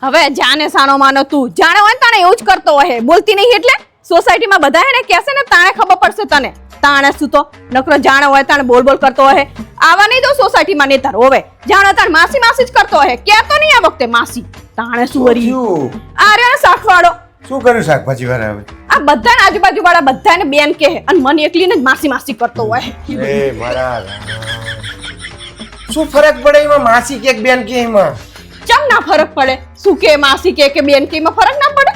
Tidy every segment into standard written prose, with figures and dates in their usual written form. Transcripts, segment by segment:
હવે જાને સાનો માનો તું જાણે હોય ને તાણે એવું જ કરતો હોય બોલતી નહીં એટલે સોસાયટીમાં બધા હે ને કહેશે ને તાણે ખબર પડશે તને તાણે શું તો નકરો જાણે હોય તાણે બોલ બોલ કરતો હોય આવા નહીં દો સોસાયટીમાં નેતર હોવે જાણે તાણ માસી માસી જ કરતો હોય કહેતો નહીં આ વખતે માસી તાણે શું વરી અરે શાકવાળો શું કર્યું શાકભાજી વાળા હવે આ બધાને આજુબાજુ વાળા બધાને બેન કહે અને મને એકલીને જ માસી માસી કરતો હોય એ મારા શું ફરક પડે એમાં માસી કે બેન કે એમાં ચમ ના ફરક પડે શું કે માસી કે બેન કે એમાં ફરક ના પડે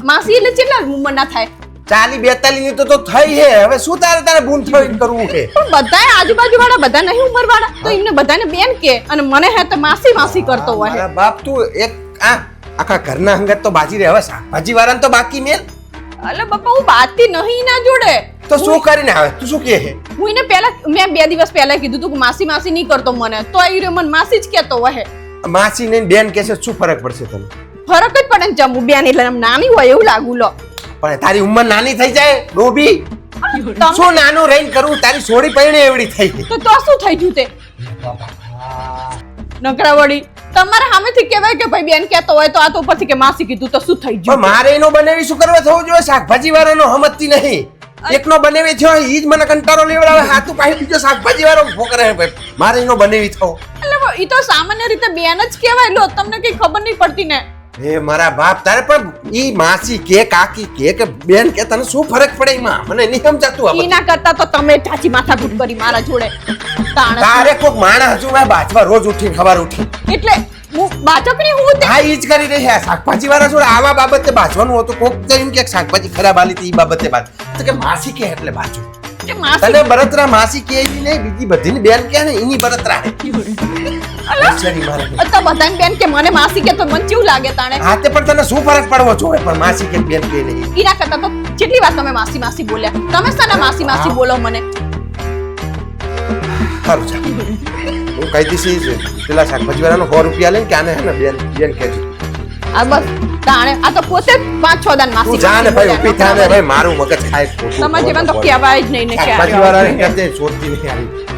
માસી એટલે કેટલા ઉંમર ના થાય 40-42 ની તો થઈ હે હવે શું તારે બૂન થોઈ કરવું છે પણ બધાય આજુબાજુ વાળા બધા નહીં ઉંમર વાળા તો એમને બધાને બેન કે અને મને હે તો માસી માસી કરતો હોય મારા બાપ તું એક આખા ઘરના અંગત તો બાજી રે હવે શાકભાજી વાળાને તો બાકી મેલ અલે બાપા હું બાતથી નહીં ના જોડે તો શું કરીને આવે તું શું કહે છે હું એને પહેલા મેં 2 દિવસ પહેલા કીધું તું કે માસી માસી નહીં કરતો મને તો આ મને માસી જ કહેતો હોય માસી ને બેન કે છે શું ફરક પડશે તને ફરક જ પડે ને જમુ બેન એટલે નાની હોય એવું લાગુ લો પણ તારી ઉંમર નાની થઈ જાય ડોબી શું નાનું રહીને કરું તારી સોડી પૈણે એવડી થઈ ગઈ તો શું થઈ ગયું તે નકરાવડી તમારે સામેથી કહેવાય કે ભાઈ બેન કહેતો હોય તો આ તો ઉપરથી કે માસી કીધું તો શું થઈ ગયું મારે એનો બનાવી શું કરવા થવું જોઈએ શાકભાજી વાળાનો હમતતી નહીં એકનો બનાવી થયો ઈ જ મને કંટાળો લેવડાવે હાથું પાહી બીજો શાકભાજી વાળો ઉભો કરે ભાઈ મારે એનો બનાવી થવો એટલે ઈ તો સામાન્ય રીતે બેન જ કહેવાય લો તમને કઈ ખબર નહીં પડતી ને એ મારા બાપ તારે પણ ઈ માસી કે કાકી કે બેન કે તને શું ફરક પડે એમાં મને નહીં સમજાતું આ ઈ ના કરતા તો તમે ચાચી માથાકૂટ કરી મારા જોડે તારે કોક માણસ હજુ બાજવા રોજ ઉઠીને ખબર ઉઠી એટલે હું બાચકની હું તે હા ઈ જ કરી રહી છે શાકભાજી વાળા જોડે આવા બાબતે બાજવાનું હતું કોક તો એમ કે શાકભાજી ખરાબ આલી તી ઈ બાબતે બાજ તો કે માસી કે એટલે બાજુ કે માસી તને બરતરા માસી કે ઈ નહીં બીજી બધીની બેન કે ને ઈની બરતરા હે અચ્છાની મારે તો બધાને બેન કે મને માસી કે તો મને કેવું લાગે તાણે હા તે પણ તને શું ફરક પડવો જોઈએ પણ માસી કે બેન કે નહીં ઈના કરતા તો જેટલી વાર તમે માસી માસી બોલ્યા તમે સાના માસી માસી બોલો મને સારું ચાલ હું કહી દઈશ પેલા શાકભાજી વાળાનો 100 રૂપિયા લઈને કે આને હે ને બેન કહેજો આ બસ તાણે આ તો પોતે 5-6 દાન માસી તું જાને ભાઈ ઊભી થાને ભાઈ મારું મગજ ખાય તમારે જીવન તો કહેવાય જ નહીં ને શાકભાજી વાળાને કહેતે છોડતી નહીં આવી